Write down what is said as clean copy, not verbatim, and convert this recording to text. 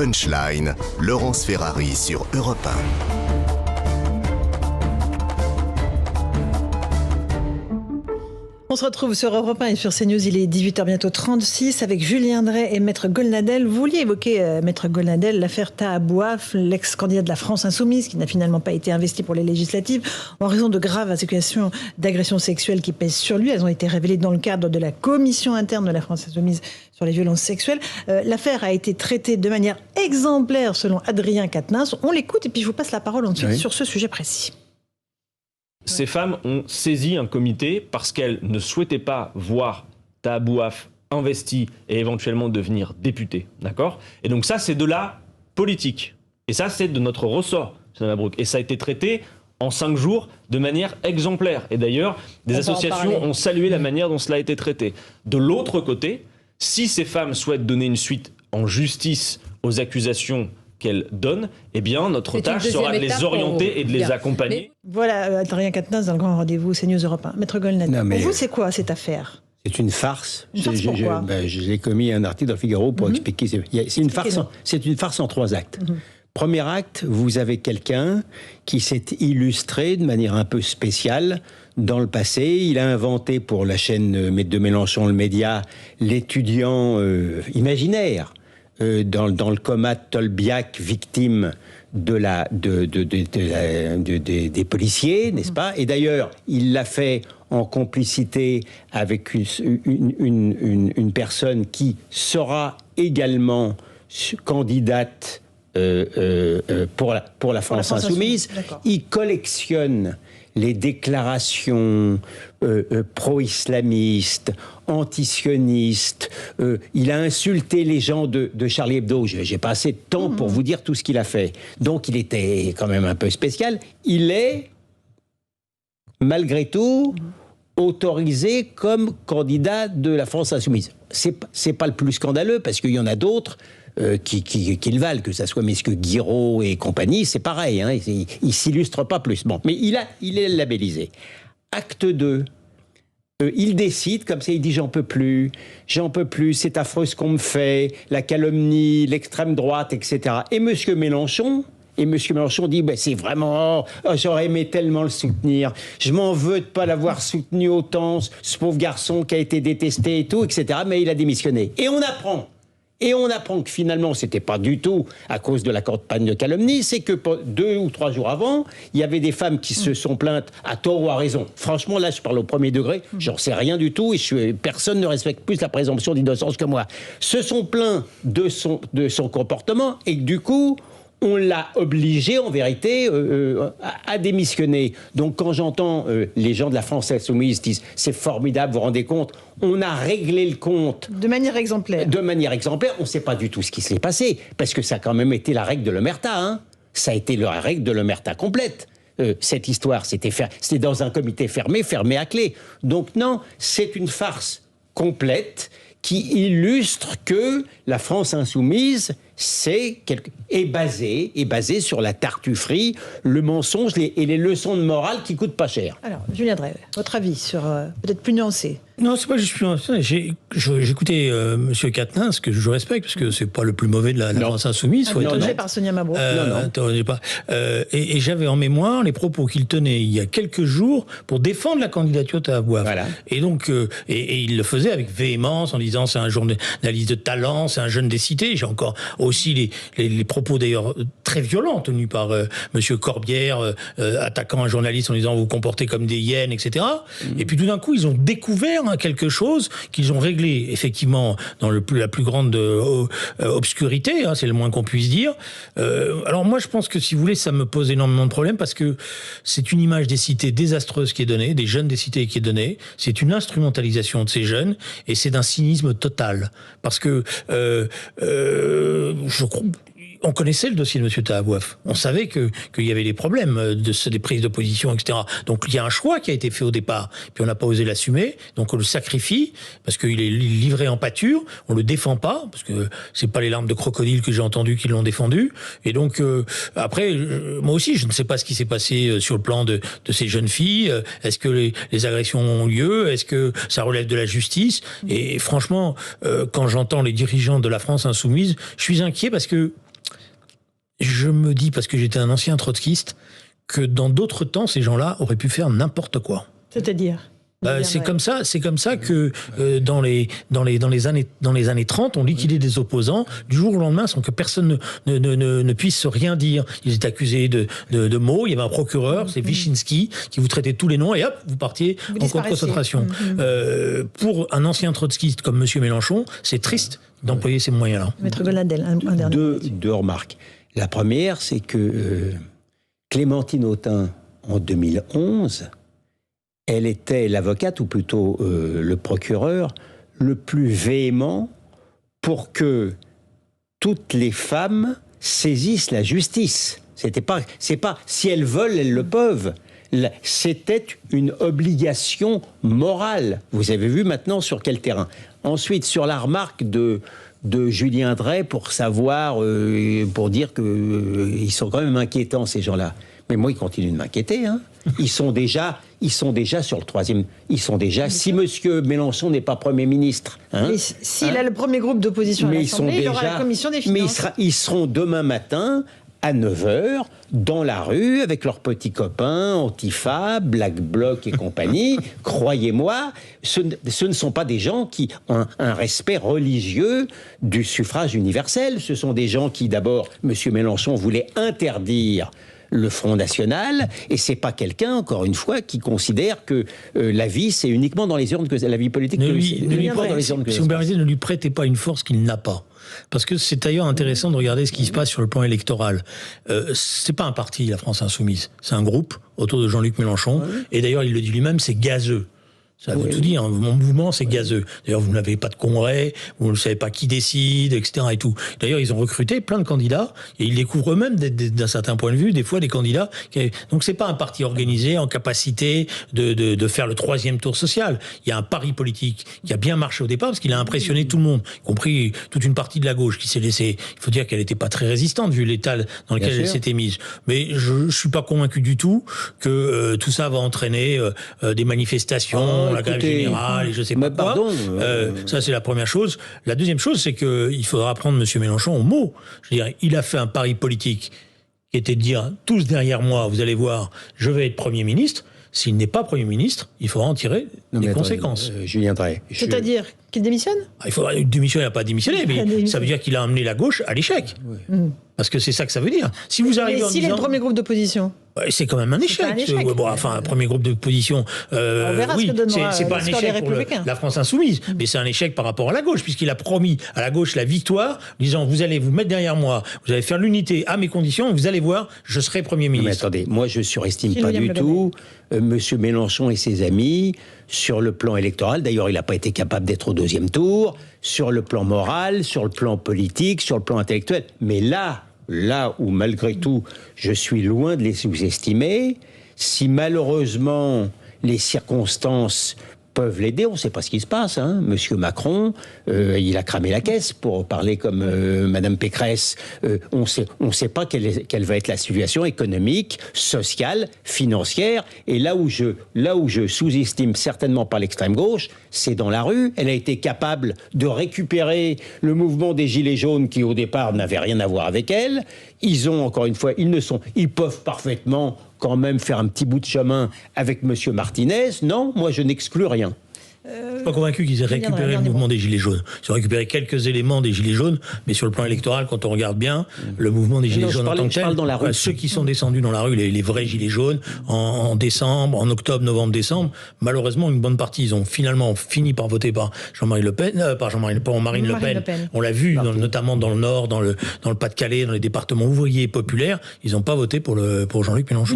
Punchline, Laurence Ferrari sur Europe 1. On se retrouve sur Europe 1 et sur CNews, il est 18h bientôt 36 avec Julien Drey et Maître Golnadel. Vous vouliez évoquer, Maître Golnadel, l'affaire Taha Bouaf, l'ex-candidat de la France Insoumise qui n'a finalement pas été investi pour les législatives en raison de graves accusations d'agression sexuelle qui pèsent sur lui. Elles ont été révélées dans le cadre de la commission interne de la France Insoumise sur les violences sexuelles. L'affaire a été traitée de manière exemplaire selon Adrien Quatennens. On l'écoute et puis je vous passe la parole ensuite sur ce sujet précis. Ces femmes ont saisi un comité parce qu'elles ne souhaitaient pas voir Taha Bouaf investi et éventuellement devenir député, d'accord ? Et donc ça, c'est de la politique. Et ça, c'est de notre ressort, Mme Mabrouk. Et ça a été traité en 5 jours de manière exemplaire. Et d'ailleurs, des associations ont salué la manière dont cela a été traité. De l'autre côté, si ces femmes souhaitent donner une suite en justice aux accusations qu'elles donnent, eh bien, notre tâche sera de les orienter et de les accompagner. Voilà, Adrien Quatennens dans le grand rendez-vous CNews Europe 1. Maître Golnadel, pour vous, c'est quoi cette affaire ? C'est une farce. Pourquoi ? J'ai commis un article dans le Figaro pour expliquer. C'est une farce en 3 actes. Premier acte, vous avez quelqu'un qui s'est illustré de manière un peu spéciale dans le passé. Il a inventé pour la chaîne de Mélenchon, le Média, l'étudiant imaginaire. Dans le coma de Tolbiac, victime des policiers, n'est-ce pas ? Et d'ailleurs, il l'a fait en complicité avec une personne qui sera également candidate pour la France Insoumise. Il collectionne les déclarations pro-islamistes, antisionistes. Il a insulté les gens de Charlie Hebdo. J'ai pas assez de temps pour vous dire tout ce qu'il a fait. Donc il était quand même un peu spécial. Il est, malgré tout, autorisé comme candidat de la France Insoumise. C'est pas le plus scandaleux, parce qu'il y en a d'autres qui le valent, que ça soit messieurs Guiraud et compagnie, c'est pareil, hein, il s'illustre pas plus. Bon, mais il est labellisé. Acte 2, il décide, comme ça, il dit j'en peux plus, c'est affreux ce qu'on me fait, la calomnie, l'extrême droite, etc. Et monsieur Mélenchon dit, c'est vraiment, j'aurais aimé tellement le soutenir, je m'en veux de pas l'avoir soutenu autant, ce pauvre garçon qui a été détesté et tout, etc. Mais il a démissionné. Et on apprend que finalement, c'était pas du tout à cause de la campagne de calomnie, c'est que 2 ou 3 jours avant, il y avait des femmes qui se sont plaintes à tort ou à raison. Franchement, là, je parle au premier degré, j'en sais rien du tout, et personne ne respecte plus la présomption d'innocence que moi. Se sont plaints de son comportement, et du coup, on l'a obligé, en vérité, à démissionner. Donc, quand j'entends les gens de la France Insoumise disent « c'est formidable, vous vous rendez compte, on a réglé le compte... » De manière exemplaire. On ne sait pas du tout ce qui s'est passé, parce que ça a quand même été la règle de l'omerta, hein. Ça a été la règle de l'omerta complète. Cette histoire, c'était dans un comité fermé à clé. Donc non, c'est une farce complète qui illustre que la France Insoumise est basée sur la tartufferie, le mensonge et les leçons de morale qui coûtent pas cher. Alors, Julien Drey, votre avis sur peut-être plus nuancé ? Non, c'est pas juste plus nuancé. J'écoutais M. Quatennens, que je respecte, parce que c'est pas le plus mauvais de la France Insoumise. Interrogé par Sonia Mabrouk. Interrogé pas. Et j'avais en mémoire les propos qu'il tenait il y a quelques jours pour défendre la candidature de Taha Bouaf. Voilà. Et donc, et il le faisait avec véhémence en disant c'est un journaliste de talent, c'est un jeune des cités. J'ai encore aussi les propos d'ailleurs très violents tenus par M. Corbière, attaquant un journaliste en disant vous vous comportez comme des hyènes, etc. Et puis tout d'un coup, ils ont découvert quelque chose qu'ils ont réglé effectivement dans la plus grande obscurité, hein, c'est le moins qu'on puisse dire. Alors moi, je pense que si vous voulez, ça me pose énormément de problèmes parce que c'est une image des cités désastreuse qui est donnée, des jeunes des cités qui est donnée. C'est une instrumentalisation de ces jeunes et c'est d'un cynisme total parce que je crois. On connaissait le dossier de M. Taha Bouaf. On savait qu'il y avait des problèmes des prises de position, etc. Donc il y a un choix qui a été fait au départ. Puis on n'a pas osé l'assumer. Donc on le sacrifie parce qu'il est livré en pâture. On le défend pas parce que c'est pas les larmes de crocodile que j'ai entendues qui l'ont défendu. Et donc après, moi aussi, je ne sais pas ce qui s'est passé sur le plan de ces jeunes filles. Est-ce que les agressions ont lieu? Est-ce que ça relève de la justice? Et franchement, quand j'entends les dirigeants de la France Insoumise, je suis inquiet parce que Je me dis, parce que j'étais un ancien trotskiste, que dans d'autres temps, ces gens-là auraient pu faire n'importe quoi. C'est-à-dire c'est comme ça que dans les années 30, on liquidait des opposants du jour au lendemain sans que personne ne puisse rien dire. Ils étaient accusés de mots. Il y avait un procureur, c'est Wyszynski, qui vous traitait tous les noms et hop, vous partiez en camp de concentration. Pour un ancien trotskiste comme Monsieur Mélenchon, c'est triste d'employer ces moyens-là. Maître Golnadel, un dernier. Deux remarques. La première, c'est que Clémentine Autain, en 2011, elle était l'avocate, ou plutôt le procureur, le plus véhément pour que toutes les femmes saisissent la justice. C'est pas si elles veulent, elles le peuvent. C'était une obligation morale. Vous avez vu maintenant sur quel terrain. Ensuite, sur la remarque de Julien Drey pour savoir, pour dire qu'ils sont quand même inquiétants, ces gens-là. Mais moi, ils continuent de m'inquiéter. Hein. Ils sont déjà sur le troisième. Ils sont déjà. Si M. Mélenchon n'est pas Premier ministre. Hein, mais s'il a le premier groupe d'opposition à l'Assemblée, il aura la commission des finances. Mais ils seront demain matin à 9h dans la rue avec leurs petits copains, Antifa, Black Bloc et compagnie. Croyez-moi, ce ne sont pas des gens qui ont un respect religieux du suffrage universel. Ce sont des gens qui, d'abord, M. Mélenchon voulait interdire le Front National, et c'est pas quelqu'un, encore une fois, qui considère que la vie, c'est uniquement dans les urnes que la vie politique. Si vous permettez, ne lui prêtez pas une force qu'il n'a pas. Parce que c'est d'ailleurs intéressant de regarder ce qui se passe sur le plan électoral. C'est pas un parti, la France Insoumise. C'est un groupe autour de Jean-Luc Mélenchon. Et d'ailleurs, il le dit lui-même, c'est gazeux. Ça veut tout dire. Mon mouvement, c'est gazeux. D'ailleurs, vous n'avez pas de congrès, vous ne savez pas qui décide, etc. et tout. D'ailleurs, ils ont recruté plein de candidats et ils découvrent eux-mêmes, d'un certain point de vue, des fois des candidats. Donc, c'est pas un parti organisé en capacité de faire le troisième tour social. Il y a un pari politique qui a bien marché au départ parce qu'il a impressionné tout le monde, y compris toute une partie de la gauche qui s'est laissée. Il faut dire qu'elle n'était pas très résistante vu l'état dans lequel elle s'était mise. Mais je suis pas convaincu du tout que tout ça va entraîner des manifestations. La grève générale et je sais pas quoi. Pardon, ça, c'est la première chose. La deuxième chose, c'est qu'il faudra prendre M. Mélenchon au mot. Je veux dire, il a fait un pari politique qui était de dire, tous derrière moi, vous allez voir, je vais être Premier ministre. S'il n'est pas Premier ministre, il faudra en tirer des conséquences. Julien Drey. C'est-à-dire qu'il démissionne ? Il faudra démissionner, il n'a pas démissionné, mais ça veut dire qu'il a amené la gauche à l'échec. Parce que c'est ça que ça veut dire. Si vous arrivez en s'il est le premier groupe d'opposition ? C'est quand même un échec. Un premier groupe d'opposition, oui, c'est pas un échec pour la France Insoumise, mais c'est un échec par rapport à la gauche, puisqu'il a promis à la gauche la victoire, disant vous allez vous mettre derrière moi, vous allez faire l'unité à mes conditions, vous allez voir, je serai Premier ministre. Mais attendez, moi je surestime pas du tout Monsieur Mélenchon et ses amis sur le plan électoral. D'ailleurs, il n'a pas été capable d'être au deuxième tour, sur le plan moral, sur le plan politique, sur le plan intellectuel. Mais là où, malgré tout, je suis loin de les sous-estimer, si malheureusement les circonstances peuvent l'aider, on ne sait pas ce qui se passe. Hein. Monsieur Macron, il a cramé la caisse, pour parler comme Madame Pécresse. On sait pas quelle va être la situation économique, sociale, financière. Et là où je sous-estime certainement pas l'extrême gauche, c'est dans la rue. Elle a été capable de récupérer le mouvement des Gilets jaunes qui, au départ, n'avait rien à voir avec elle. Ils ont, encore une fois, ils peuvent parfaitement quand même faire un petit bout de chemin avec M. Martinez. Non, moi je n'exclus rien. Je ne suis pas convaincu qu'ils aient récupéré le mouvement des Gilets jaunes. Ils ont récupéré quelques éléments des Gilets jaunes, mais sur le plan électoral, quand on regarde bien, le mouvement des Gilets jaunes en tant que tel, ceux qui sont descendus dans la rue, les vrais Gilets jaunes, en décembre, en octobre, novembre, décembre, malheureusement, une bonne partie, ils ont finalement fini par voter par Marine Le Pen. On l'a vu, notamment dans le Nord, dans le Pas-de-Calais, dans les départements ouvriers et populaires, ils n'ont pas voté pour Jean-Luc Mélenchon.